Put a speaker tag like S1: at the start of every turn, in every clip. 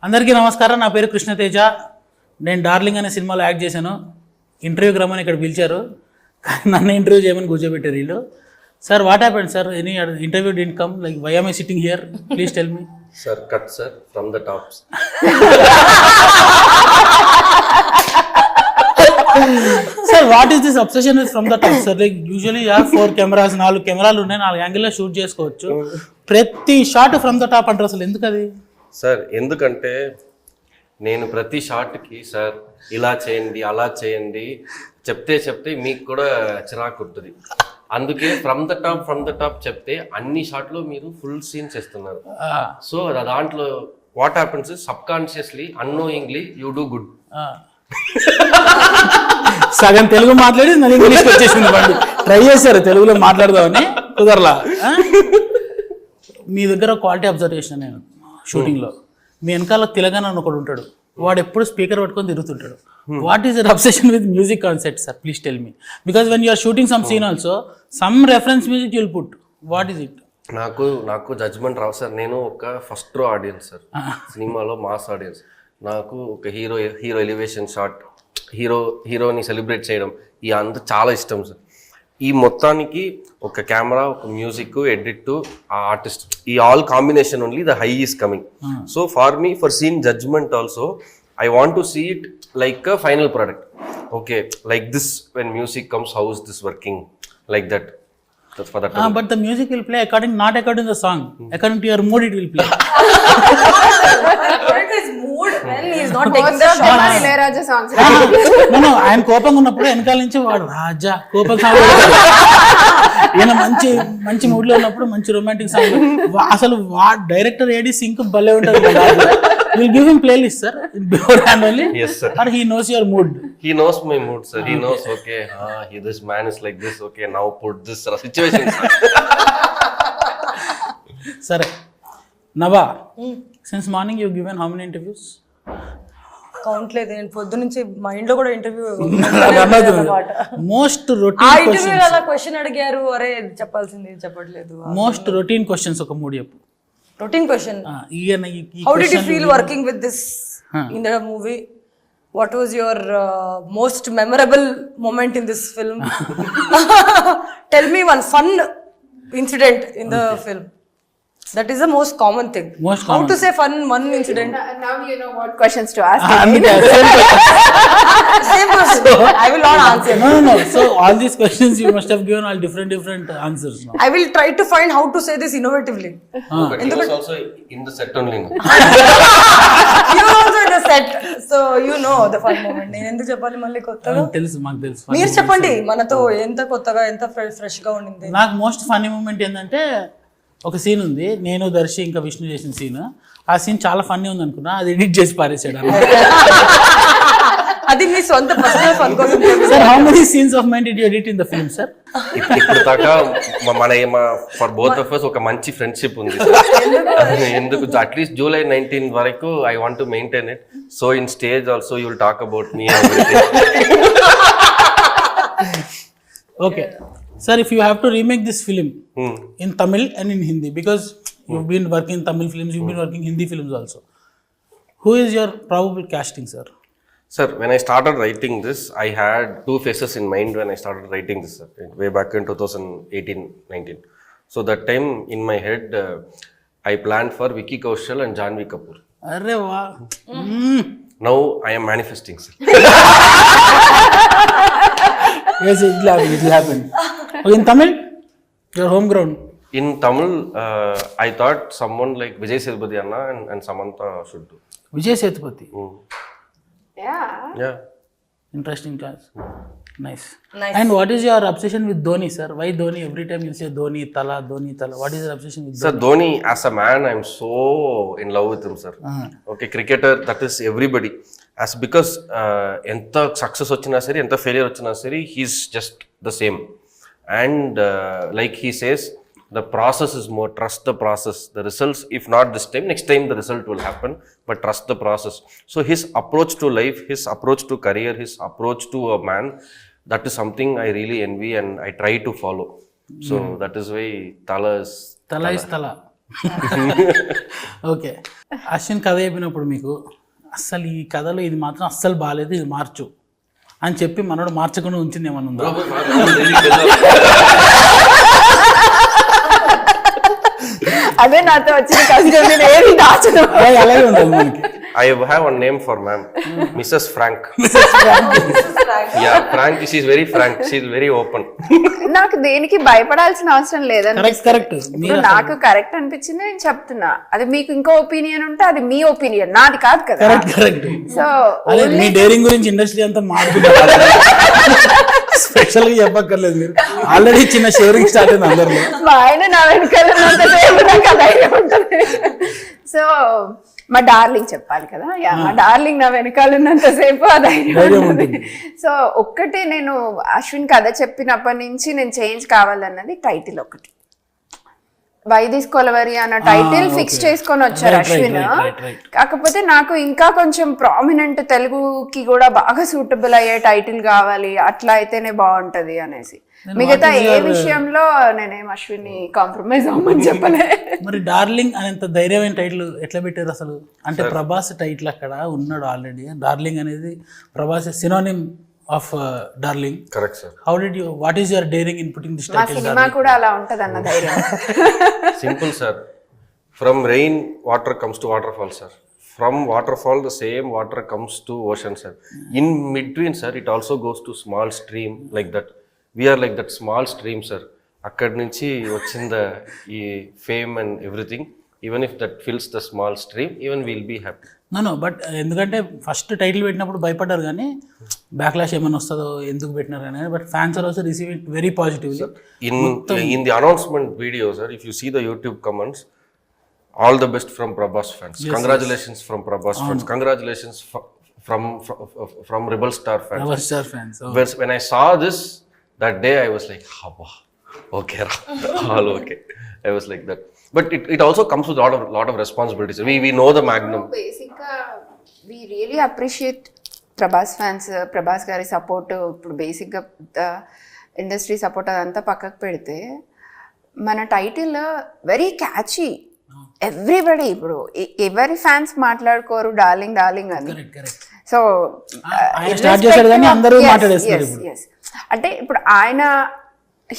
S1: అందరికీ నమస్కారం. నా పేరు కృష్ణ తేజ. నేను డార్లింగ్ అనే సినిమాలో యాక్ట్ చేశాను. ఇంటర్వ్యూకి రమ్మని ఇక్కడ పిలిచారు, కానీ నన్ను ఇంటర్వ్యూ చేయమని కూర్చోబెట్టారు వీళ్ళు. Sir, what happened sir? Any interview didn't come, like why am I sitting here? Please tell me.
S2: Sir, cut sir from the tops.
S1: Sir, what is this obsession with from the top, sir? Like usually you have 4 cameras, 4 కెమెరాలు ఉన్నాయి, 4 యాంగిల్లో shoot చేసుకోవచ్చు. ప్రతి shot from the top అంటారు, అసలు ఎందుకు అది?
S2: Sir, ఎందుకంటే నేను ప్రతి షాట్కి సార్ ఇలా చేయండి అలా చేయండి చెప్తే మీకు కూడా చిరాకు ఉంటుంది. అందుకే ఫ్రమ్ ద టాప్ చెప్తే అన్ని షాట్లో మీరు ఫుల్ సీన్స్ ఇస్తున్నారు. సో దాంట్లో what happens subconsciously annoyingly you do good.
S1: సగం తెలుగు మాట్లాడి నన్ను ఇంగ్లీష్కి వచ్చేసింది. బండి ట్రై చేశారు తెలుగులో మాట్లాడదామని, కుదరలా. మీ దగ్గర క్వాలిటీ అబ్జర్వ్ చేసిన నేను షూటింగ్లో. మీ వెనకాల తెలంగాణ ఒకడు ఉంటాడు, వాడు ఎప్పుడు స్పీకర్ పట్టుకొని తిరుగుతుంటాడు. What is your obsession with music concept, sir? Please tell me. Because when you're shooting some scene also some reference music you'll put. What is it?
S2: నాకు జడ్జ్మెంట్ రావు సార్. నేను ఒక ఫస్ట్ రో ఆడియన్స్ సార్, సినిమాలో mass audience. నాకు ఒక hero elevation shot, హీరోని celebrate చేయడం, ఈ అంత చాలా ఇష్టం సార్. ఈ మొత్తానికి ఒక కెమెరా, ఒక మ్యూజిక్, ఎడిట్, ఆ ఆర్టిస్ట్, ఈ all combination only the high is coming. So far me, for scene judgement also, I want to see it like a final product. Okay, like this, when music comes, how is this working? Like that. That's for that.
S1: But the music will play not according to the song. According to your mood, it will play.
S3: According to his mood, when he is not taking the shot.
S4: Ilayaraja songs.
S1: No, ఆయన కోపంగా ఉన్నప్పుడు వెనకాల నుంచి వాడు రాజా కోపం song. ఈయన మంచి mood లో ఉన్నప్పుడు మంచి రొమాంటిక్ సాంగ్. అసలు డైరెక్టర్ ఏడి సింక్ భలే ఉంటుంది. You'll give him playlist, sir, before and only?
S2: Yes, sir.
S1: Or he knows your mood?
S2: He knows my mood, sir. He knows, okay, this man is like this, okay, now put this situation.
S1: Sir, Nabha, since morning you've given how many interviews?
S3: Count లేదు. నేను పొద్దు నుంచి mind లో కూడా interview
S1: most
S3: ఆ
S1: routine
S3: interview అలా question అడిగారు, అరే చెప్పాల్సింది చెప్పట్లేదు.
S1: మోస్ట్ రొటీన్ క్వశ్చన్స్ ఒక 3 చెప్పు.
S3: Routine question. How did you feel working with this in the movie? What was your most memorable moment in this film? Tell me one fun incident in the film. That is the most common thing. How to say fun one incident?
S4: Now you know what questions to ask.
S3: Same question. I will not answer.
S1: No. So all these questions you must have given all different answers now.
S3: I will try to find how to say this innovatively.
S2: But he was also in the set only.
S3: You also in the set, so you know the fun moment. నేను ఎందుకు చెప్పాలి మళ్ళీ కొత్తగా?
S1: తెలుసు, మాకు తెలుసు.
S3: మీరు చెప్పండి, మనతో ఎంత కొత్తగా ఎంత ఫ్రెష్ గా ఉండింది.
S1: నాకు మోస్ట్ ఫన్నీ మూమెంట్ ఏంటంటే, ఒక సీన్ ఉంది, నేను దర్శి ఇంకా విష్ణు చేసిన సీన్. ఆ సీన్ చాలా ఫన్నీ ఉంది అనుకున్నా, అది ఎడిట్ చేసి పారేసాడు.
S3: అది మీ సొంత పర్సనల్ ఫన్ కోసం.
S1: Sir, how many scenes of mind did you edit in the film, sir?
S2: ఇప్పుడు దాకా ఫర్ బోత్ ఆఫ్ us ఒక మంచి ఫ్రెండ్షిప్ ఉంది. ఎందుకు అట్లీస్ట్ July 19 వరకు I want to maintain it. So in stage also you will talk about me.
S1: Okay. Sir, if you have to remake this film in Tamil and in Hindi, because you've been working in Tamil films, you've been working Hindi films also, who is your probable casting, sir?
S2: Sir, when I started writing this, I had 2 faces in mind when I started writing this, sir, way back in 2018-19. So that time in my head, I planned for Vicky Kaushal and Janvi Kapoor.
S1: Arre wow.
S2: Now I am manifesting, sir.
S1: Yes, it will happen. Okay, in Tamil, your home ground.
S2: In Tamil, I thought someone like Vijay Sethupathi Anna and Samantha should do.
S1: Vijay Sethupathi.
S2: Yeah.
S1: Interesting choice. Nice. And what is your obsession with Dhoni, sir? Why Dhoni? Every time you say Dhoni Tala. What is your obsession with Dhoni?
S2: Sir, Dhoni as a man, I am so in love with him, sir. Okay, cricketer, that is everybody. Because enta success ochina sari, enta failure ochina sari, he's just the same. And like he says, the process is more, trust the process. The results, if not this time, next time the result will happen, but trust the process. So his approach to life, his approach to career, his approach to a man, that is something I really envy and I try to follow. So that is why Tala is
S1: Tala. Okay, Ashwin కథ చెప్పినప్పుడు మీకు అస్సలు ఈ కథలో ఇది మాత్రం అస్సలు బాగాలేదు, ఇది మార్చు అని చెప్పి మనోడు మార్చకుండా ఉంచింది ఏమన్నా ఉందా?
S4: అదే నాతో వచ్చిన కష్టం, నేను ఏది దాచను.
S1: అలాగే ఉండాలి మనకి.
S2: I have one name for ma'am, Mrs. Frank. Yeah, Frank. She's very frank. She's very open.
S4: నాకు దేనికి భయపడాల్సిన అవసరం లేదని
S1: కరెక్ట్.
S4: నాకు కరెక్ట్ అనిపించింది, నేను చెప్తున్నా. అది మీకు ఇంకో ఒపీనియన్ ఉంటే అది మీ ఒపీనియన్, నాది కాదు కదా.
S1: కరెక్ట్.
S4: సో
S1: మీ డేరింగ్ గురించి ఇండస్ట్రీ అంతా మాట్లాడుతున్నారు. స్పెషల్ గా చెప్పక్కర్లేదు, మీరు ఆల్రెడీ చిన్న షేరింగ్ స్టార్ట్ అయింది అందరిలో.
S4: మా ఆయన నా వెనకాల నాకు అదైనా ఉంటుంది. సో మా డార్లింగ్ చెప్పాలి కదా, మా డార్లింగ్ నా వెనకాల ఉన్నంతసేపు అదైనా ఉంటుంది. సో ఒక్కటే, నేను అశ్విన్ కథ చెప్పినప్పటి నుంచి నేను చేంజ్ కావాలన్నది టైటిల్ ఒకటి. వైదిస్ కొలవరి అన్న టైటిల్ ఫిక్స్ చేసుకొని వచ్చారు అశ్విన్. కాకపోతే నాకు ఇంకా కొంచెం ప్రామినెంట్ తెలుగుకి కూడా బాగా సూటబుల్ అయ్యే టైటిల్ కావాలి, అట్లా అయితేనే బాగుంటది అనేసి. మిగతా ఏ విషయంలో నేనేం అశ్విన్ ని కాంప్రమైజ్ అవ్వమని చెప్పలే.
S1: మరి డార్లింగ్ అనేంత ధైర్యమైన టైటిల్ ఎట్లా పెట్టారు అసలు? అంటే ప్రభాస్ టైటిల్ అక్కడ ఉన్నాడు ఆల్రెడీ. డార్లింగ్ అనేది Prabhas synonym of darling.
S2: Correct, sir.
S1: How did you, what is your daring in putting this title?
S4: మా సినిమా కూడా అలా ఉంటదన్న ధైర్యం.
S2: Simple, sir. From rain water comes to waterfall, sir. From waterfall the same water comes to ocean, sir. In between, sir, it also goes to small stream like that. We are like that small stream, sir. Akkad nunchi vachinda ee fame and everything, even if that fills the small stream, even we'll be happy.
S1: No, but ఎందుకంటే first title పెట్టినప్పుడు భయపడ్డారు కానీ backlash ఏమైనా వస్తుందో ఎందుకు పెట్టినారు అని, but fans are also receive it very positively.
S2: In the announcement video, sir, if you see the YouTube comments, all the best from Prabhas fans. Yes, congratulations from Prabhas fans. Congratulations from Rebel Star fans.
S1: Rebel Star fans. Oh.
S2: When I saw this that day, I was like, okay, all okay. I was like that. But it also comes with a lot of responsibilities. We know the magnum.
S4: Basically, we really appreciate Prabhas fans, Prabhas గారి support. ఇప్పుడు బేసిక్గా industry support అదంతా పక్కకు పెడితే మన title very catchy. Everybody ఇప్పుడు ఎవరి fans మాట్లాడుకోరు darling darling అని. సో అంటే ఇప్పుడు ఆయన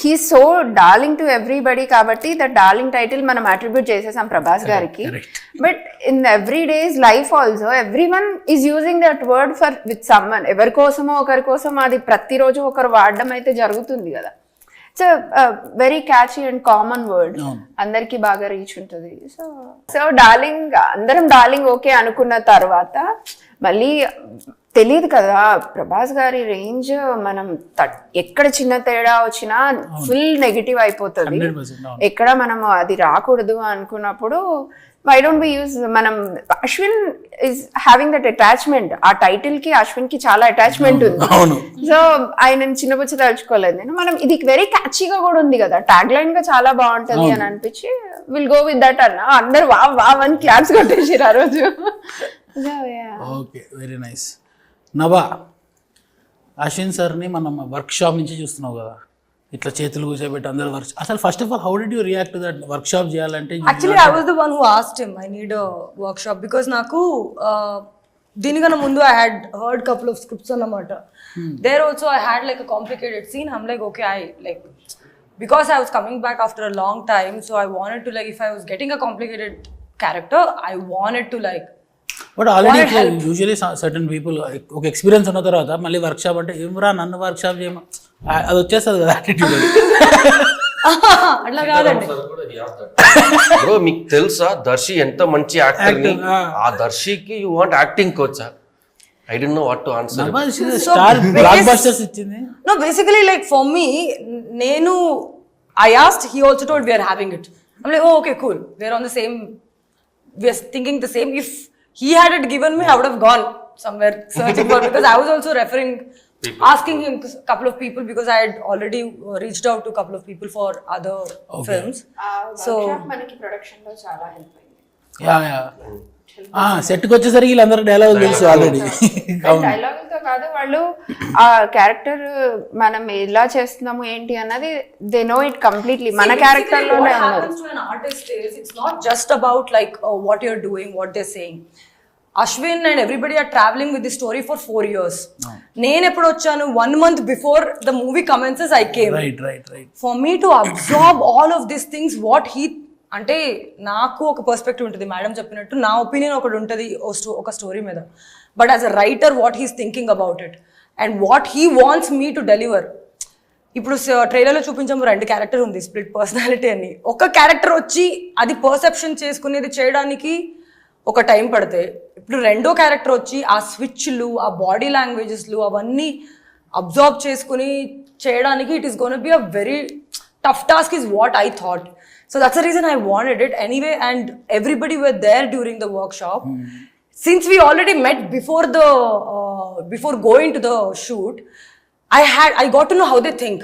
S4: he so darling to everybody కాబట్టి ద డార్లింగ్ టైటిల్ మనం అట్రిబ్యూట్ చేసేసాం ప్రభాస్ గారికి. But in every days life also every one is using that word for with someone. ఎవరి కోసమో ఒకరి కోసం అది ప్రతిరోజు ఒకరు వాడడం అయితే జరుగుతుంది కదా. It's very catchy and common word, అందరికి బాగా రీచ్ ఉంటుంది. సో డార్లింగ్, అందరం డార్లింగ్ ఓకే అనుకున్న తర్వాత మళ్ళీ తెలియదు కదా ప్రభాస్ గారి రేంజ్, మనం ఎక్కడ చిన్న తేడా వచ్చినా ఫుల్ నెగిటివ్ అయిపోతుంది. ఎక్కడ మనం అది రాకూడదు అనుకున్నప్పుడు వై డోంట్ వి యూజ్, మనం Ashwin is having that attachment. ఆ టైటిల్ కి అశ్విన్ కి చాలా అటాచ్మెంట్ ఉంది. సో ఆయన చిన్నపుచ్చి తలుచుకోలేదు నేను. మనం ఇది వెరీ క్యాచీగా కూడా ఉంది కదా, ట్యాగ్ లైన్ గా చాలా బాగుంటది అని అనిపించి విల్ గో విత్ దట్ అన్న. అందరు వావ్ అని క్లాప్స్ కొట్టేసారు ఆ రోజు.
S1: Okay, very nice. Nabha, Ashwin సార్ని మనం వర్క్ షాప్ నుంచి చూస్తున్నావు కదా, ఇట్లా చేతులు కూర్చోబెట్టి అందరు వర్క్. అసలు first of all how did you react to that workshop చేయాలంటే?
S3: Actually I was the one who asked him I need a workshop because నాకు దీనికన్నా ముందు I had heard couple of scripts అన్నమాట. There also I had like a complicated scene. I'm like okay, I like because I was coming back after a long time, so I wanted to like, if I was getting a complicated character, I wanted to like.
S1: But already usually certain people ఒక experience ఉన్న తర్వాత మళ్ళీ work shop అంటే ఏమరా నన్ను work shop చేయమా, అది వచ్చేస్తుంది కదా యాటిట్యూడ్.
S3: అట్లా కాదండి
S2: బ్రో, మీకు తెలుసా దర్శి ఎంత మంచి యాక్టర్ ని, ఆ దర్శికి you want acting coach? I didn't know what to answer.
S1: Star blockbusters ఇచ్చింది.
S3: No, basically like for me, I asked, he also told we are having it. I'm like, oh okay, cool. We are on the same, we are thinking the same. If he had it given me, I would have gone somewhere searching for, because I was also referring, asking him a couple of people because I had already reached out to a couple of people for other films. So
S4: మనకి production లో చాలా help అయింది.
S1: Yeah సెట్కి వచ్చేసరికి వీళ్ళందరూ డైలాగులు తెలుసు already.
S4: డైలాగులతో కాదు, వాళ్ళు ఆ క్యారెక్టర్ మనం ఎలా చేస్తున్నాము ఏంటి అన్నది దే నో ఇట్ కంప్లీట్లీ మన క్యారెక్టర్ లోనే ఉన్నారు.
S3: It's not just about like what you're doing, what they're saying. Ashwin and everybody are traveling with the story for 4 years. నేను ఎప్పుడు వచ్చాను 1 month before the movie commences I came.
S1: Right.
S3: For me to absorb all of these things, what he అంటే నాకు ఒక perspective ఉంటుంది madam చెప్పినట్టు, నా opinion ఒకటి ఉంటుంది ఒక స్టోరీ మీద, but as a writer what he's thinking about it and what he wants me to deliver. ఇప్పుడు ట్రైలర్లో చూపించాము 2 క్యారెక్టర్ ఉంది, స్ప్లిట్ పర్సనాలిటీ అని. ఒక క్యారెక్టర్ వచ్చి అది పర్సెప్షన్ చేసుకునేది చేయడానికి ఒక టైం పడితే, ఇప్పుడు 2వ క్యారెక్టర్ వచ్చి ఆ స్విచ్లు, ఆ బాడీ లాంగ్వేజెస్లు అవన్నీ అబ్జర్వ్ చేసుకుని చేయడానికి it is gonna be a very tough task is what I thought. So that's the reason I wanted it anyway, and everybody were there during the workshop. Since we already met before going to the shoot, I got to know how they think.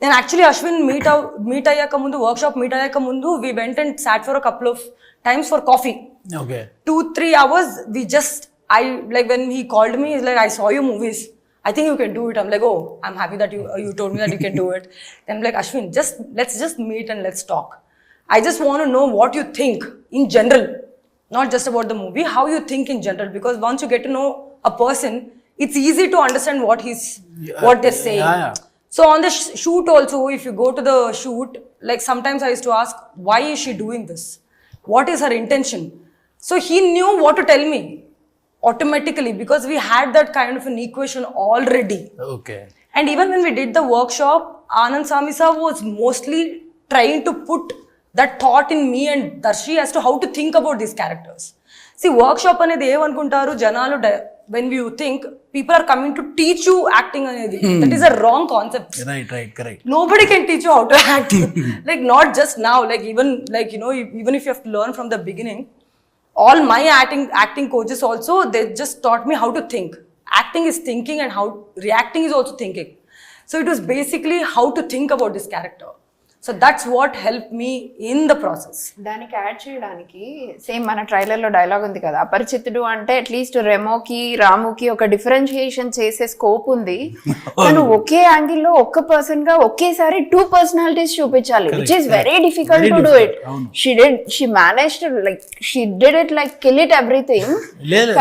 S3: Then actually Ashwin meet ayyaka mundu, workshop meet ayyaka mundu, we went and sat for a couple of times for coffee.
S1: Okay.
S3: 2-3 hours we just, like when he called me, he's like, I saw your movies, I think you can do it. I'm like, oh, I'm happy that you told me that you can do it. Then I'm like, Ashwin, let's just meet and let's talk. I just want to know what you think in general, not just about the movie, how you think in general, because once you get to know a person, it's easy to understand what they're saying.
S1: Yeah.
S3: So on the shoot also, if you go to the shoot, like sometimes I used to ask, why is she doing this? What is her intention? So he knew what to tell me automatically, because we had that kind of an equation already.
S1: Okay.
S3: And even when we did the workshop, Anand Samisa was mostly trying to put that thought in me and Darshi as to how to think about these characters. See, workshop anedi evanukuntaru janalu, when you think people are coming to teach you acting anedi, that is a wrong concept.
S1: Right, correct.
S3: Nobody can teach you how to act. Like not just now, like even like even if you have to learn from the beginning, all my acting coaches also, they just taught me how to think. Acting is thinking and how reacting is also thinking. So it was basically how to think about this character. So that's what helped me in the process.
S4: దానికి add చేయడానికి same మన ట్రైలర్లో dialogue ఉంది కదా, అపరిచితుడు అంటే at least రెమోకి రాముకి ఒక differentiation చేసే scope ఉంది. తను ఒకే యాంగిల్లో ఒక్క పర్సన్ గా ఒకేసారి 2 పర్సనాలిటీస్ చూపించాలి, which is very difficult to do it. She managed like she did it like kill it everything.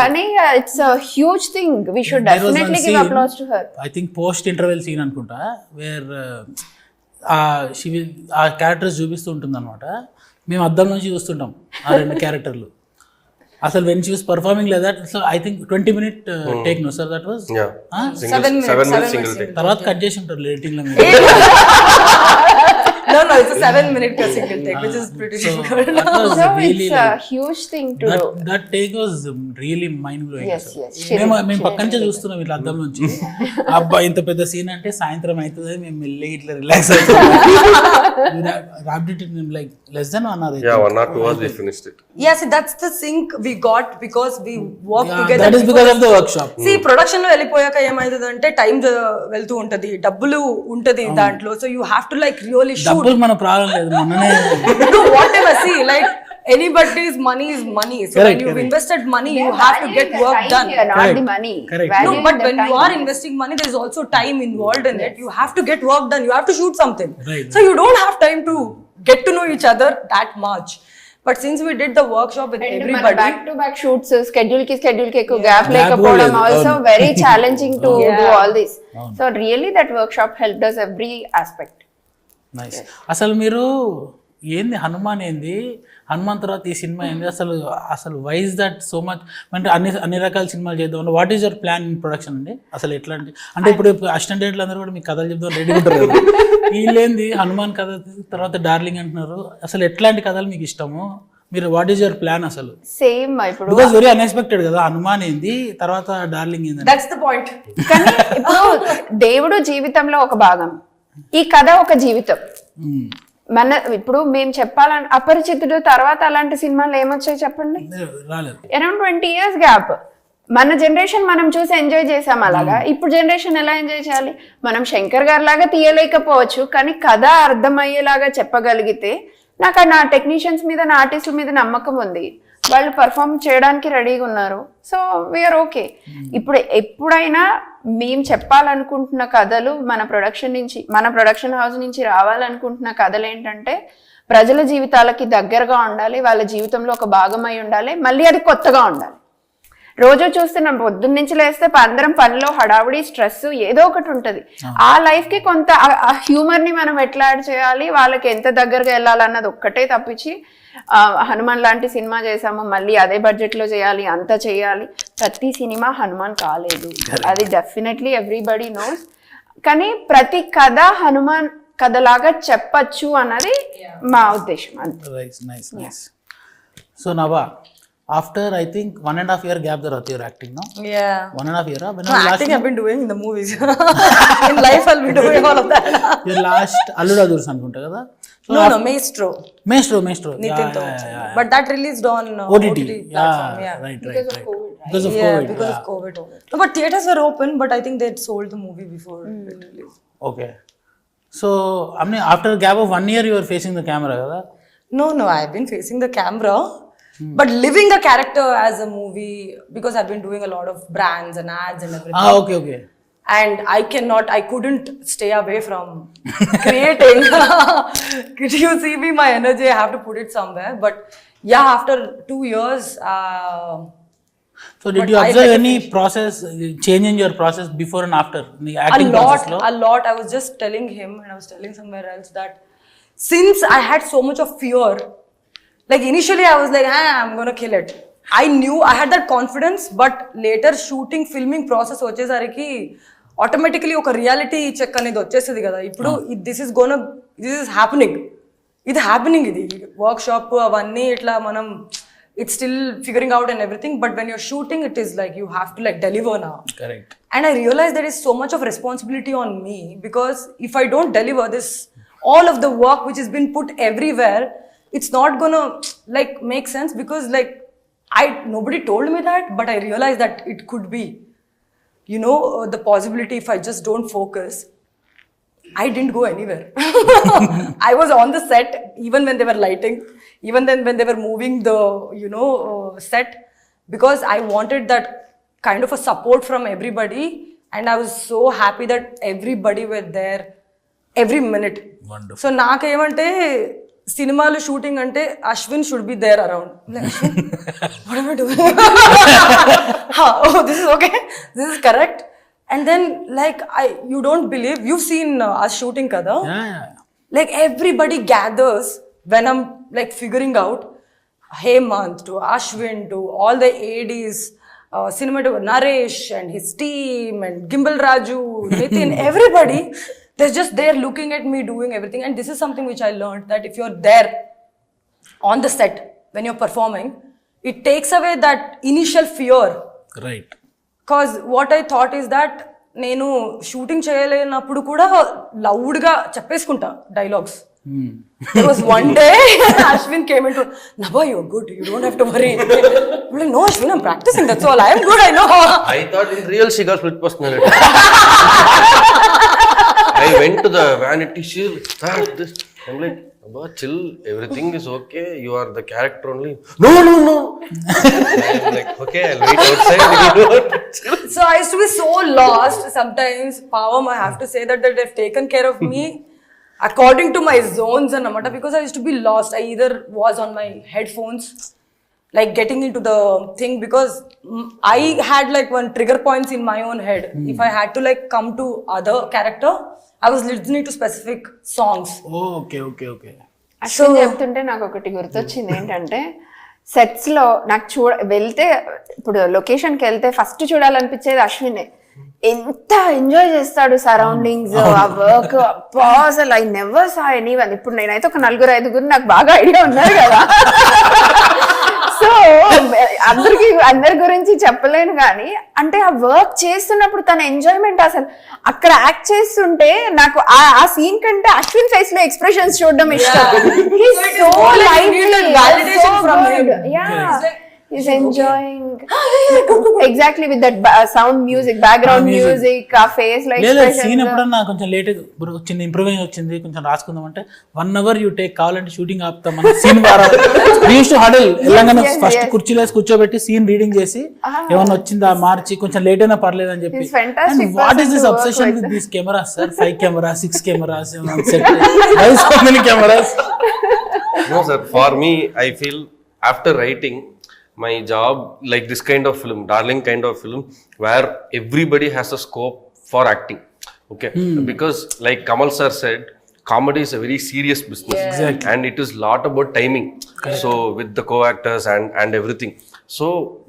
S4: కానీ it's a huge thing, we should definitely give applause to her.
S1: I think post interval scene అనుకుంటా, where ఆ characters చూపిస్తూ ఉంటుంది అనమాట. మేము అద్దం నుంచి చూస్తుంటాం ఆ 2 క్యారెక్టర్లు. అసలు వెన్ షీ వాస్ పర్ఫార్మింగ్ లేదా, I think 20 minute take no sir, that was
S3: 7 minutes
S2: single take.
S1: తర్వాత కట్ చేసి ఉంటారు ఎడిటింగ్ లో.
S3: No, it's a 7-minute single take, which is pretty difficult.
S4: So it's a huge thing to do.
S1: That take was really mind blowing.
S4: Yes.
S1: మేము పక్క నుంచే చూస్తున్నాం ఇట్లా అద్దం నుంచి. అబ్బా ఇంత పెద్ద సీన్ అంటే సాయంత్రం అవుతుంది, మేము మెల్లి ఇట్లా రిలాక్స్ అవుతాం. Like less than 1 hour.
S2: Yeah, 1 or 2 hours we finished it.
S3: Yes, that's the sync we got because we worked together.
S1: That is because of the workshop.
S3: See, production లో వెళ్ళిపోయాక ఏమైతుందంటే టైం వెళ్తూ ఉంటది, డబ్బులు ఉంటది దాంట్లో. So you have to like really shoot.
S1: డబ్బులు మన ప్రాబ్లం లేదు, మొన్ననే
S3: Do whatever, see, like anybody's money is money. So when you've invested money, you have to get work done.
S4: Not the money.
S1: Correct.
S3: No, but when you are investing money, there's also time involved in it. You have to get work done. You have to shoot something.
S1: Right.
S3: So you don't have time to get to know each other that much. But since we did the workshop with everybody,
S4: back to back shoots, schedule ki ekku gap lekapodam, also very challenging to do all this. So really that workshop helped us every aspect.
S1: Nice. అసలు మీరు ఏంది హనుమాన్ ఏంది, హనుమాన్ తర్వాత ఈ cinema ఏంది, అసలు wise that so much అంటే అన్ని రకాల సినిమాలు చేద్దాం. What is your plan in production అండి? అసలు ఎట్లా అంటే ఇప్పుడు అసిస్టెంట్ డైరెక్టర్లు అందరూ కూడా మీకు కథలు చెప్దాం రెడీ ఉంటారు కదా, వీళ్ళేంది హనుమాన్ కథ తర్వాత డార్లింగ్ అంటున్నారు. అసలు ఎట్లాంటి కథలు మీకు ఇష్టము? మీరు వాట్ ఈస్ యువర్ ప్లాన్ అసలు?
S4: సేమ్ ఇప్పుడు
S1: బికాజ్ వెరీ అన్ఎక్స్పెక్టెడ్ కదా, హనుమాన్ ఏంది తర్వాత డార్లింగ్ ఏంది.
S3: that's the point.
S4: కానీ ఇప్పుడు దేవుడు జీవితంలో ఒక భాగం, ఈ కథ ఒక జీవితం. మన ఇప్పుడు మేము చెప్పాలంటే అపరిచితుడు తర్వాత అలాంటి సినిమాలు ఏమొచ్చాయి చెప్పండి?
S1: రాలేదు.
S4: Around 20 years gap. మన జనరేషన్ మనం చూసి ఎంజాయ్ చేసాం అలాగా, ఇప్పుడు జనరేషన్ ఎలా ఎంజాయ్ చేయాలి? మనం శంకర్ గారి లాగా తీయలేకపోవచ్చు, కానీ కథ అర్థమయ్యేలాగా చెప్పగలిగితే నాకు నా టెక్నీషియన్స్ మీద నా ఆర్టిస్టుల మీద నమ్మకం ఉంది. వాళ్ళు పర్ఫామ్ చేయడానికి రెడీగా ఉన్నారు. So we're okay. ఇప్పుడు ఎప్పుడైనా మేము చెప్పాలనుకుంటున్న కథలు మన ప్రొడక్షన్ హౌస్ నుంచి రావాలనుకుంటున్న కథలు ఏంటంటే ప్రజల జీవితాలకి దగ్గరగా ఉండాలి, వాళ్ళ జీవితంలో ఒక భాగమై ఉండాలి, మళ్ళీ అది కొత్తగా ఉండాలి. రోజు చూస్తున్నాం, పొద్దున్న నుంచి లేస్తే అందరం పనిలో హడావుడి, స్ట్రెస్ ఏదో ఒకటి ఉంటుంది. ఆ లైఫ్ కి కొంత హ్యూమర్ ని మనం ఎట్లా యాడ్ చేయాలి, వాళ్ళకి ఎంత దగ్గరగా వెళ్ళాలన్నది ఒక్కటే తప్పించి హనుమాన్ లాంటి సినిమా చేసాము మళ్ళీ అదే బడ్జెట్ లో చేయాలి, అంత చేయాలి. ప్రతి సినిమా హనుమాన్ కాలేదు, అది డెఫినెట్లీ ఎవ్రీబడి నోస్. కానీ ప్రతి కథ హనుమాన్ కథలాగా చెప్పచ్చు అన్నది మా ఉద్దేశం. అంతే.
S1: So Nabha, after I think 1.5 year gap there you're acting, no?
S3: Yeah.
S1: 1.5 year. When
S3: no, acting I've been doing in the movies. In life I'll be doing all of that.
S1: Your last Alluda Dursan anukunta kada?
S3: No, Maestro. Nitin Tho. But that released on OTT platform. Yeah.
S1: Right.
S3: Because of COVID. No, but theaters were open, but I think they'd sold the movie before it released.
S1: Okay. So, I mean, after a gap of 1 year you were facing the camera kada?
S3: No, I've been facing the camera. But living the character as a movie, because I've been doing a lot of brands and ads and everything.
S1: Okay.
S3: And I couldn't stay away from creating. Could you see me, my energy, I have to put it somewhere. But yeah, after 2 years.
S1: So did you observe any process, change in your process before and after the acting process?
S3: A lot. I was just telling him and I was telling somewhere else that since I had so much of fear, like initially I was like, I'm gonna kill it. I knew I had that confidence, but later filming process వచ్చేసరికి automatically ఒక reality check అనేది వచ్చేస్తుంది కదా. ఇప్పుడు this is happening. ఇది workshop అవన్నీ ఇట్లా మనం it's still figuring out and everything, but when you're shooting it is like you have to like deliver now.
S1: Correct.
S3: And I realized there is so much of responsibility on me, because if I don't deliver this, all of the work which has been put everywhere, it's not gonna like make sense, because like nobody told me that, but I realized that it could be, the possibility if I just don't focus. I didn't go anywhere. I was on the set even when they were lighting, even then when they were moving the set, because I wanted that kind of a support from everybody, and I was so happy that everybody were there every minute.
S1: Wonderful.
S3: So naakemante సినిమాలు shooting అంటే Ashwin should be there around. What am I doing? This is okay, this is correct. And then like you don't believe, you've seen us shooting kada.
S1: Yeah.
S3: Like everybody gathers when I'm like figuring out Hemant to Ashwin to all the ADs, cinematographer Naresh and his team and Gimbal Raju, Nitin, everybody. They're just there looking at me doing everything. And this is something which I learned, that if you're there on the set when you're performing, it takes away that initial fear.
S1: Right.
S3: Because what I thought is that నేను shooting చేయలేనప్పుడు కూడా లౌడ్గా చెప్పేసుకుంటా dialogues. There was one day Ashwin came into, Nabha, you're good, you don't have to worry. I'm like, no Ashwin, I'm practicing, that's all, I am good, I know.
S2: I thought in real she got split personality. I went to the vanity, she start this. I'm like, Nabha, chill, everything is okay, you are the character only. No. I'm like, okay, I'll wait outside.
S3: So I used to be so lost sometimes. Pavam, I have to say that they've taken care of me according to my zones and namata, because I used to be lost. I either was on my headphones, like getting into the thing, because I had like one trigger points in my own head. If I had to like come to other character, I was listening to specific songs.
S1: Oh, okay.
S4: Ashwin చెప్తుంటే నాకు ఒకటి గుర్తొచ్చింది ఏంటంటే, sets లో నాకు వెళ్తే, ఇప్పుడు లొకేషన్కి వెళ్తే ఫస్ట్ చూడాలనిపించేది అశ్వినే. ఎంత ఎంజాయ్ చేస్తాడు సరౌండింగ్స్, ఆ వర్క్. అసలు ఐ నెవర్ సా ఎనీవన్. ఇప్పుడు నేనైతే ఒక 4-5 నాకు బాగా ఐడియా ఉన్నారు కదా, సో అందరి గురించి చెప్పలేను కానీ, అంటే ఆ వర్క్ చేస్తున్నప్పుడు తన ఎంజాయ్మెంట్, అసలు అక్కడ యాక్ట్ చేస్తుంటే నాకు ఆ సీన్ కంటే అశ్విన్ ఫేస్ లో ఎక్స్ప్రెషన్స్ చూడడం ఇష్టం. he's enjoying exactly with that sound music, background music, a face like
S1: లేదా సీన్ ఎప్పుడన్నా కొంచెం లేట్ చిన్న ఇంప్రూవింగ్ వచ్చింది కొంచెం రాసుకుందాం అంటే 1 hour యూ టేక్, కావాలంటే షూటింగ్ ఆపుతాం మన సీన్ హడల్ తెలంగాణ ఫస్ట్ కుర్చీలో కూర్చోబెట్టి సీన్ రీడింగ్ చేసి ఏమన్నా వచ్చిందా మార్చి కొంచెం లేట్ అయినా పర్లేదు అని చెప్పి. What is this obsession with these cameras sir? 5 cameras, 6 cameras on set. Why so many cameras?
S2: No sir, for me I feel after writing my job like this kind of film, darling kind of film, where everybody has a scope for acting. Okay, because like Kamal sir said, comedy is a very serious business. Exactly. And it is lot about timing. Correct. So with the co-actors and everything. So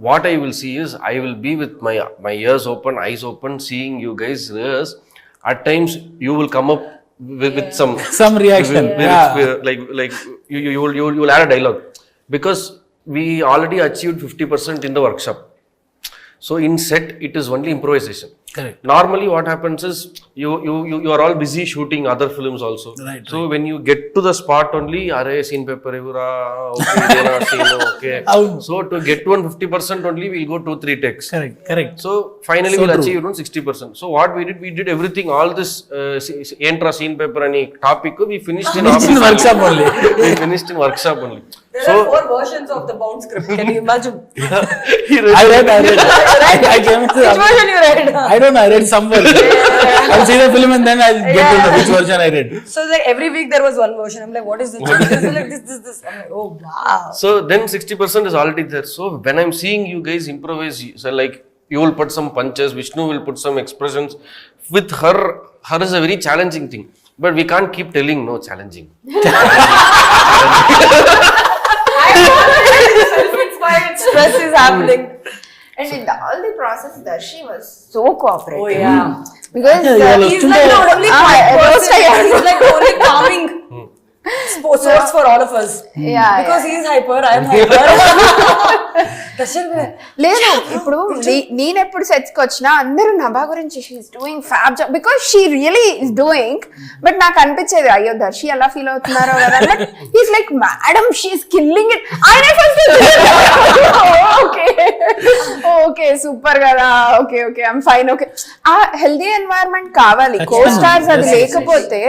S2: what I will see is I will be with my ears open, eyes open, seeing you guys rehearse. At times you will come up with some
S1: reaction.
S2: Like you will add a dialogue, because we already achieved 50% in the workshop. So in set it is only improvisation.
S1: Correct.
S2: Normally what happens is you are all busy shooting other films also.
S1: Right,
S2: so when you get to the spot only, are scene paper evura, okay, there are scene, okay. So to get to 50% only we'll go 2-3 takes.
S1: Correct.
S2: So finally we'll achieve 60%. So what we did everything, all this entra scene paper any topic we finished in
S1: workshop only.
S2: We finished in workshop only.
S3: There are 4 versions of the bound script. Can you imagine?
S1: I read. I came to
S3: Which version you read?
S1: I don't know. I read somewhere. I'll see the film and then I'll get to know which version I read.
S3: So like every week there was one version. I'm like, what is this? This is like this. I'm like, oh wow.
S2: So then 60% is already there. So when I'm seeing you guys improvise, so like you will put some punches, Vishnu will put some expressions. With her is a very challenging thing. But we can't keep telling no challenging.
S3: Self-inspired stress is happening.
S4: And in all the process, Darshi was so cooperative.
S3: Oh yeah.
S4: Because
S3: He's like the only person. He's like the only calming source for all of us.
S4: Yeah.
S3: Because he is hyper, I am hyper.
S4: లేదు ఇప్పుడు నేను ఎప్పుడు sets కి వచ్చినా అందరూ నభా గురించి she's doing fab job, because she really is doing. But నాకు అనిపించేది అయ్యో దర్శి ఎలా ఫీల్ అవుతున్నారో కదా. But he's like madam she's killing it. Okay super కదా, okay I'm fine. Okay a healthy environment కావాలి. కో స్టార్స్ అది లేకపోతే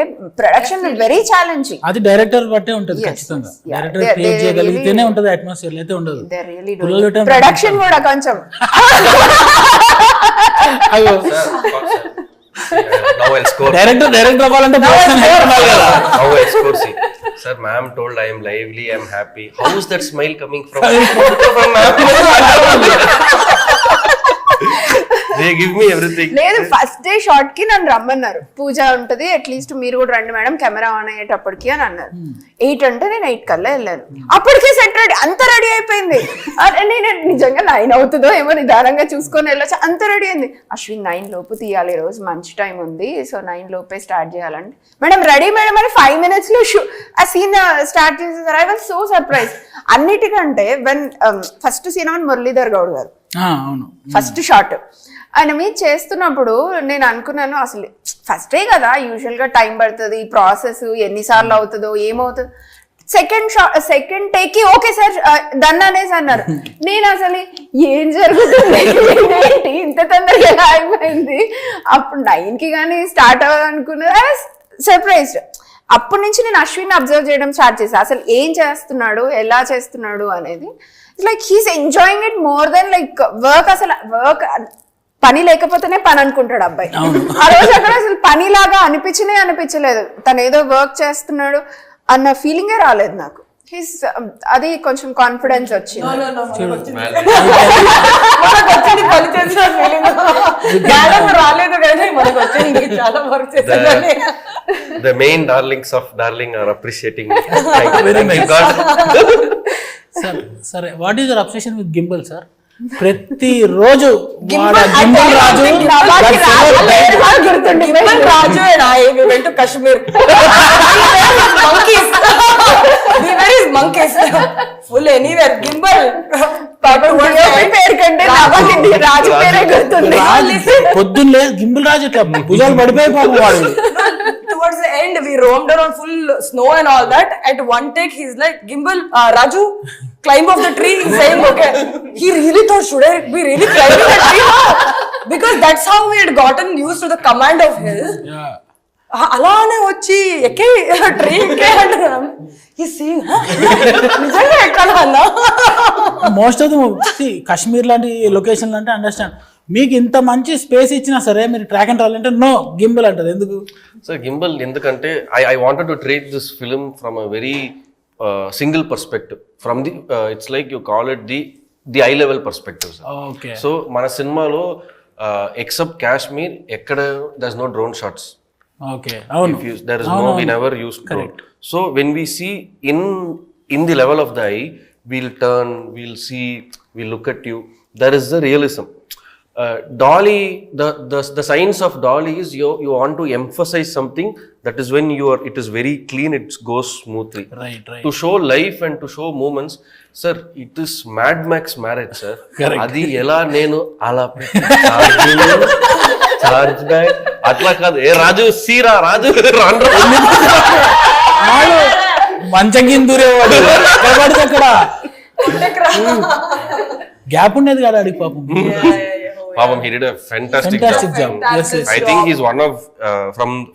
S4: ప్రొడక్షన్ వెరీ ఛాలెంజింగ్.
S1: అది డైరెక్టర్ బట్టే ఉంటది ఖచ్చితంగా. డైరెక్టర్ క్రియేట్ చేయగలిగితేనే ఉంటది, అట్మాస్ఫియర్ అయితే ఉండదు.
S4: ప్రొడక్షన్ కూడా కొంచెం
S1: డైరెక్టర్ అవ్వాలంటే
S2: sir, ma'am told I am lively, I am happy. How is that smile coming from they give me everything.
S4: లేదు ఫస్ట్ డే షార్ట్ కి నన్ను రమ్మన్నారు. పూజ ఉంటది, అట్లీస్ట్ మీరు కూడా రండి మేడం కెమెరా ఆన్ అయ్యేటప్పటికి అని అన్నారు. 8 అంటే నేను 8 కల్లా వెళ్ళాను. అప్పటికే సెట్ రెడీ, అంత రెడీ అయిపోయింది. నేను నిజంగా 9 అవుతుందో ఏమో నిదానంగా చూసుకొని వెళ్ళొచ్చు, అంత రెడీ అయింది. అశ్విన్ 9 లోపు తీయాలి, ఈ రోజు మంచి టైం ఉంది, సో 9 లోపే స్టార్ట్ చేయాలంటే మేడం రెడీ మేడం అని 5 minutes లో ఆ సీన్ స్టార్ట్ చేసేసారు. I was so surprise. అన్నిటికంటే when first scene on Muralidhar Goud garu first shot ఆయన మీద చేస్తున్నప్పుడు నేను అనుకున్నాను అసలు ఫస్ట్ డే కదా, యూజువల్ గా టైం పడుతుంది, ప్రాసెస్ ఎన్నిసార్లు అవుతుందో ఏమవుతుందో. సెకండ్ టేక్ కి ఓకే సార్ డన్ అనేసి అన్నారు. నేను అసలు ఏం జరుగుతుంది ఏంటి ఇంత తొందరగా ఎలా అయిపోయింది. అప్పుడు 9 కి కానీ స్టార్ట్ అవ్వాలనుకున్నా, సర్ప్రైజ్డ్. అప్పటి నుంచి నేను అశ్విన్ అబ్జర్వ్ చేయడం స్టార్ట్ చేశాను, అసలు ఏం చేస్తున్నాడు ఎలా చేస్తున్నాడు అనేది. Like he's enjoying it more than like work. అసలు వర్క్ పని లేకపోతేనే పని అనుకుంటాడు అబ్బాయి. ఆ రోజు అక్కడ అసలు పనిలాగా అనిపించలేదు, తను ఏదో వర్క్ చేస్తున్నాడు అన్న ఫీలింగే రాలేదు నాకు. అది కొంచెం కాన్ఫిడెన్స్ వచ్చింది.
S2: The main darlings of darling are appreciating me. Thank you God.
S1: Sir, what is your obsession with gimbal, sir? ప్రతి రోజు గిమ్మల్
S3: రాజు and I we went to Kashmir. monkeys full anywhere gimbal పేరు కంటే రాజు పేరే గుర్తుంది.
S1: పొద్దున్నే గిమ్మల్ రాజు ఇట్లా భుజాలు పడిపోయి పాపం వాడు.
S3: Towards the end we roamed around full snow and all that. At one take he's like gimbal Raju climb off the tree, saying, okay, he really thought, should I be really climbing the tree now? Because that's how we had gotten used to the command of his.
S1: Yeah.
S3: అలానే వచ్చి ఎక్కే tree ఎక్కే అంటున్నాం. He's seeing, నిజంగా ఎక్కడ అన్నా?
S1: Most of the Kashmir లాంటి location అంటే అండర్స్టాండ్. మీకు ఇంత మంచి స్పేస్ ఇచ్చినా సరే మీరు ట్రాక్ అండ్ ట్రావెల్ అంటే నో గింబల్ అంటారు ఎందుకు?
S2: సార్ గింబల్ ఎందుకంటే I wanted to treat this film from a very single perspective. From the it's like you call it the eye level perspective sir.
S1: Okay.
S2: So మన సినిమాలో except Kashmir ఎక్కడ there is no drone shots.
S1: Okay, అవును.
S2: There is no, we never used drone. So when we see in the level of the eye, we'll turn, we'll see, we'll look at you. There is the realism. Dolly, the science of Dolly is you want to emphasize something, that is when it is very clean, it goes smoothly.
S1: Right.
S2: To show life and to show moments, sir, it is Mad Max marriage, sir. Adi ela nenu ala charge back అట్లా కాదు. ఏ రాజు సీరా రాజు
S1: మంచం కింద దూరేవాడు అక్కడ gap ఉండేది కదా అడిగి పాపం.
S2: పాపం he did a fantastic job.
S1: Yes.
S2: I think he's one of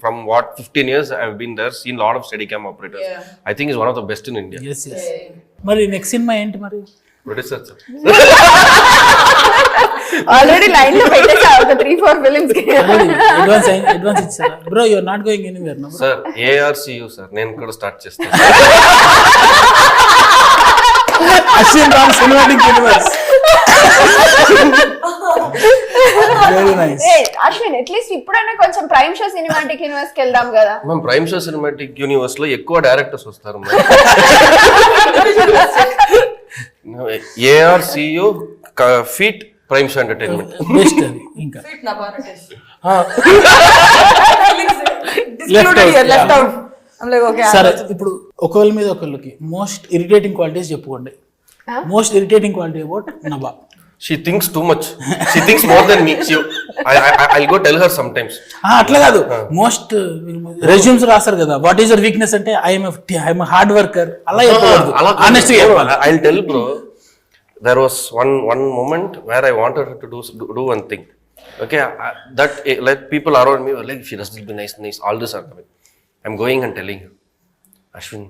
S2: from what 15 years I've been there, seen lot of Steadicam operators. I think he's one of the best in India.
S1: Yes. మరి next cinema ఏంటి మరి?
S2: Producer sir.
S4: Already line లో పెట్టేసా ఒక 3-4 films కి.
S1: Advance ఇచ్చారా? Bro you are not going anywhere no?
S2: Sir ARCU sir నేను కూడా స్టార్ట్ చేస్తాను.
S1: Ashwin Ram cinematic universe. Very nice.
S4: Ashwin at least ఇప్పుడైనా కొంచెం ప్రైమ్ షో సినిమాటిక్ యూనివర్స్ కి వెళ్దాం కదా.
S2: మనం ప్రైమ్ షో సినిమాటిక్ యూనివర్స్ లో ఎక్కువ డైరెక్టర్స్ వస్తారు. ARCU feet prime show entertainment
S1: best అది. ఇంకా
S3: Nabha Natesh.
S1: Left out.
S3: I'm like, okay.
S1: సరే, ఇప్పుడు ఒకళ్ళ మీద ఒకళ్ళకి మోస్ట్ ఇరిటేటింగ్ క్వాలిటీస్ చెప్పుకోండి. Most irritating quality about Nabha.
S2: She thinks too much. She thinks more than me. I'll go tell her sometimes.
S1: అట్లా కాదు, మోస్ట్ రెజ్యూమ్స్ రాస్తారు కదా, వాట్ ఈస్ యువర్ వీక్నెస్ అంటే ఐఎమ్ హార్డ్ వర్కర్ అలా చెప్పకూడదు. Honest గా చెప్పాలి.
S2: I'll tell bro. There was one moment where I wanted her to do one thing. Okay, that like people around me were like, she does this be nice. All this are coming. I'm going and telling her, Ashwin,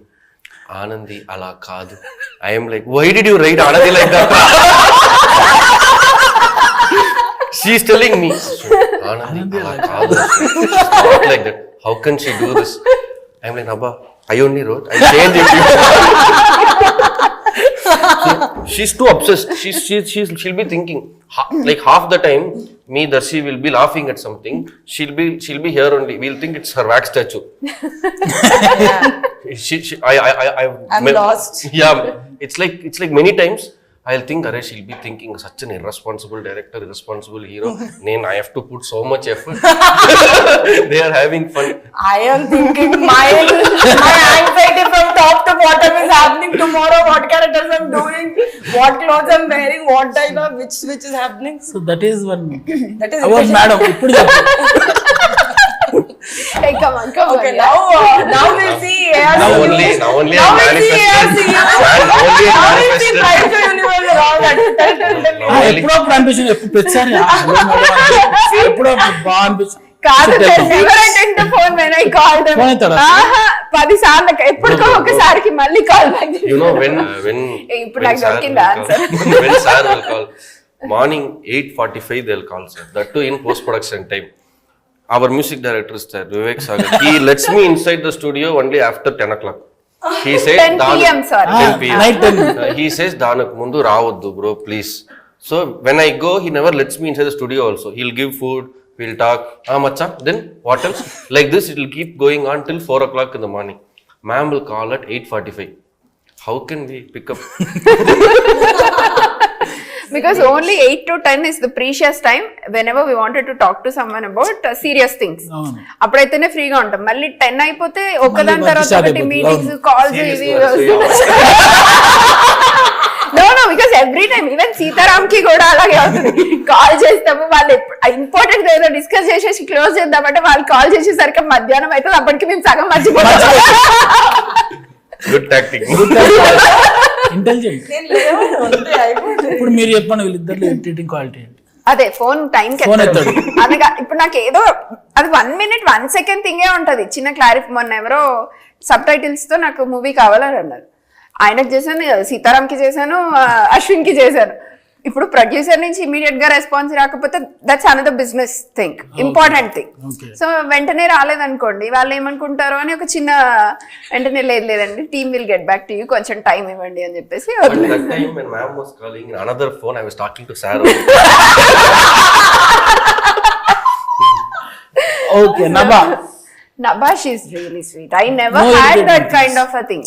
S2: Anandi ala kaadu. I am like, why did you write Anandi like that? She's telling me, Anandi ala kaadu. Not like that. How can she do this? I'm like, Nabha, I only wrote. I changed it. She's too obsessed. She'll be thinking like half the time me Darshi will be laughing at something. She'll be here only. We'll think it's her wax statue.
S3: I'm lost.
S2: Yeah, it's like many times I'll think, Are, she'll be thinking such an irresponsible director, irresponsible hero. I have to put so much effort. They are having fun.
S3: I am thinking my anxiety from top to bottom is happening tomorrow. What characters I'm doing, what clothes I'm wearing, what dialogue, which is happening.
S1: So that is one.
S3: That is
S1: about madam. ఇప్పుడు చెప్పు.
S4: Hey, come on.
S3: Okay,
S4: yeah.
S3: now we'll see ARCU.
S2: Now only
S3: Now
S2: I
S3: we'll see
S2: manifested.
S3: ARCU. Now we'll see Prime Show Universe and all that.
S1: ఎప్పుడప్పుడు అనిపించింది, ప్రతిసారి ఎప్పుడో బాగా అనిపించింది.
S4: కాదు, never attend the phone when I called them.
S1: Phone ఎత్తాడా?
S4: 10 సార్లు ఎప్పుడుకో ఒకసారికి మళ్ళీ call back.
S2: You know when
S4: ఇప్పుడు నాకు దొరికింది answer.
S2: When sir will call morning 8:45 they'll call sir. That too in post production time. Our music director is there, Vivek Sagar. He lets me inside the studio only after 10 o'clock. He says
S4: 10 p.m. sorry.
S2: 10 p.m.
S1: Night 10.
S2: He says Danak mundu ravoddu bro please. So when I go, he never lets me inside the studio also. He'll give food, we'll talk. Macha, then what else? Like this it will keep going on till 4 o'clock in the morning. Ma'am will call at 8:45. How can we pick up?
S4: Because only 8 to 10 is the precious time whenever we wanted to talk to someone about serious things. అప్పుడైతేనే ఫ్రీగా ఉంటాం. మళ్ళీ 10 అయిపోతే ఒకదాని తర్వాత ఒకటి meetings, calls, ఇవి. No, because every time even Sitaram కి కూడా అలాగే అవుతుంది. కాల్ చేస్తాము, వాళ్ళు ఇంపార్టెంట్ ఏదో డిస్కస్ చేసేసి క్లోజ్ చేద్దామంటే వాళ్ళు కాల్ చేసేసరికి మధ్యాహ్నం అవుతుంది. అప్పటికి మేము సగం మర్చిపోతాం.
S2: గుడ్ టాక్టింగ్.
S1: ఇంటెలిజెంట్. ఇప్పుడు మీరు చెప్పండి వీళ్ళిద్దరు ఇరిటేటింగ్ క్వాలిటీ ఏంటి?
S4: అదే ఫోన్ టైం
S1: ఎత్తాడు.
S4: అనగా ఇప్పుడు నాకు ఏదో అది 1 minute 1 second థింగే ఉంటది. చిన్న క్లారిఫై, మొన్న ఎవరో సబ్ టైటిల్స్ తో నాకు మూవీ కావాలని అన్నారు. ఆయనకు చేశాను, సీతారాంకి చేశాను, అశ్విన్ కి చేశాను. ఇప్పుడు ప్రొడ్యూసర్ నుంచి ఇమీడియట్ గా రెస్పాన్స్ రాకపోతే that's another business thing, important thing. So వెంటనే రాలేదనుకోండి వాళ్ళు ఏమనుకుంటారో అని ఒక చిన్న వెంటనే లేదండి team will get back to you, కొంచెం టైం ఇవ్వండి అని చెప్పేసి.
S1: Okay, Nabha.
S4: Nabha, she's really sweet. I never had that kind of a thing.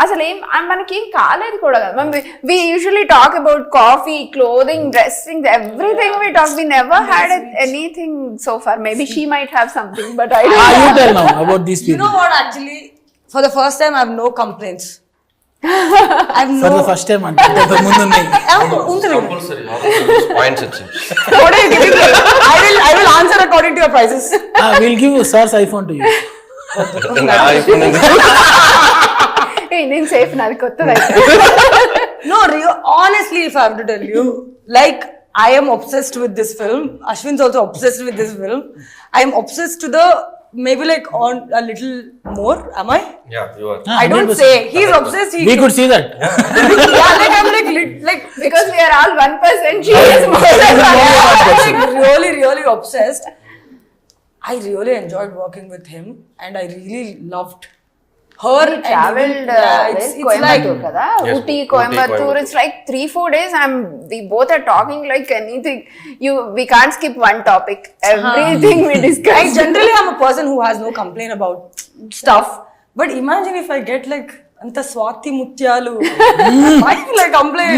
S4: అసలు మనకి ఏం కాలేదు కూడా కదా. we usually talk about coffee, clothing, dressing, everything we talk. We never had anything so far. Maybe she might have something, but I don't
S1: know. You tell now about these people.
S3: You know what, actually, for the first time I have no complaints.
S1: For the first time అంటే ముందు ఉన్నాయి.
S2: Compulsory points వచ్చి.
S3: What are you giving me? I will answer according to your prices.
S1: We'll give sir's iPhone to you.
S4: నేను safe, నాది కొత్తది.
S3: No, honestly, if I have to tell you, like, I am obsessed with this film. Ashwin's also obsessed with this film. I am obsessed to the maybe like on a little more. Am I?
S2: Yeah, you are.
S3: I don't say. He's obsessed.
S1: We could see that.
S3: Yeah, like I'm like
S4: because we are all 1%. She is
S3: really obsessed. I really enjoyed working with him, and I really loved her.
S4: We traveled Coimbatore kada, Ooty, Coimbatore. It's like 3-4 days. We both are talking like anything. We can't skip one topic. Everything we discuss.
S3: I generally am a person who has no complaint about stuff. But imagine if I get like anta Swati Mutyalu. Why will I complain?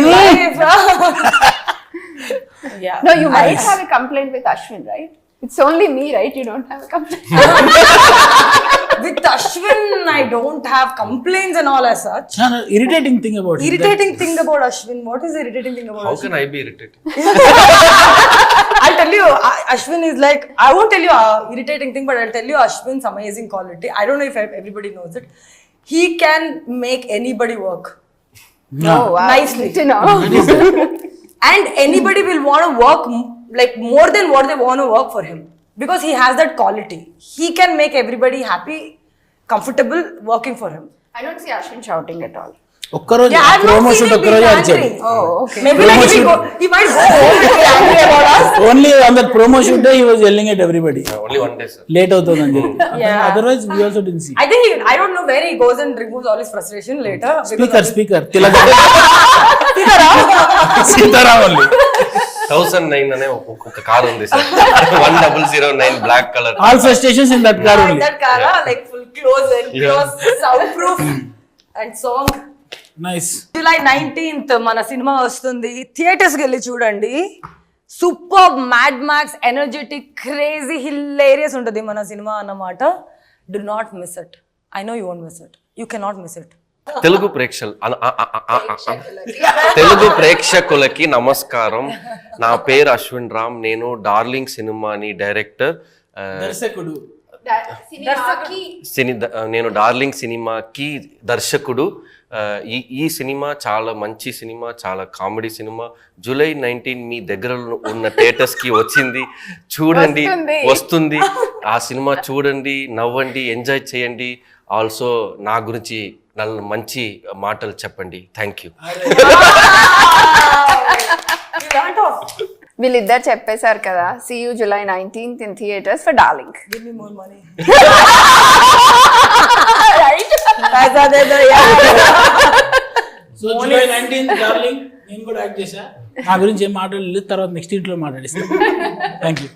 S3: Yeah.
S4: No, you might have a complaint with Ashwin, right? It's only me, right? You don't have a complaint.
S3: With Ashwin, I don't have complaints and all as such.
S1: No, irritating thing about him.
S3: Irritating thing about Ashwin. What is the irritating thing about
S2: How
S3: Ashwin?
S2: can I be irritated?
S3: I'll tell you, Ashwin is like, I won't tell you irritating thing, but I'll tell you Ashwin's amazing quality. I don't know if everybody knows it. He can make anybody work.
S1: No.
S4: Oh, wow.
S3: Nicely.
S4: Good to know.
S3: And anybody will want to work like more than what they want to work for him. Because he has that quality. He can make everybody happy, comfortable working for him.
S4: I don't see Ashwin shouting at all.
S1: ఒక్కరోజు
S3: Yeah, I've not
S1: promo
S3: seen
S1: shoot
S3: him
S1: ఒక్కరోజు
S3: being
S1: అరిచాడు.
S3: angry.
S4: Oh, okay.
S3: Maybe like he might go home and be angry about us.
S1: Only on that promo shoot day he was yelling at everybody.
S2: Only one day, sir.
S1: Late అవుతుందని చెప్పి.
S3: Yeah.
S1: Otherwise we also didn't see.
S3: I think I don't know where he goes and removes all his frustration later.
S1: Speaker Tilaka Sitaram only.
S2: 1009 అనే ఒక car ఉంది sir. 1009 black colour.
S1: All frustrations in that car only.
S3: That car, like full close and close, soundproof and song.
S1: Nice.
S3: July 19th మన cinema వస్తుంది. Theatres కి వెళ్ళి చూడండి. Super mad max energetic crazy hilarious ఉంటుంది మన cinema అన్నమాట. Do not miss it. I know you won't miss it. You cannot miss it.
S2: Telugu ప్రేక్షకులకి నమస్కారం. నా పేరు అశ్విన్ రామ్. నేను డార్లింగ్ సినిమాని డైరెక్టర్. నేను డార్లింగ్ సినిమాకి దర్శకుడు. ఈ సినిమా చాలా మంచి సినిమా, చాలా కామెడీ సినిమా. జూలై 19 మీ దగ్గర ఉన్న థియేటర్స్ కి వచ్చింది. చూడండి, వస్తుంది. ఆ సినిమా చూడండి, నవ్వండి, ఎంజాయ్ చేయండి. ఆల్సో నా గురించి మంచి మాటలు చెప్పండి. Thank you.
S4: వీళ్ళిద్దరు చెప్పేశారు కదా. See you July 19th in theaters for Darling.
S3: Give me more money.
S4: Right?
S1: So July 19th darling నేను కూడా యాక్ట్ చేశా. నా గురించి ఏం మాట్లాడలేదు, తర్వాత నెక్స్ట్ ఇంట్లో మాట్లాడిస్తాను. Thank you.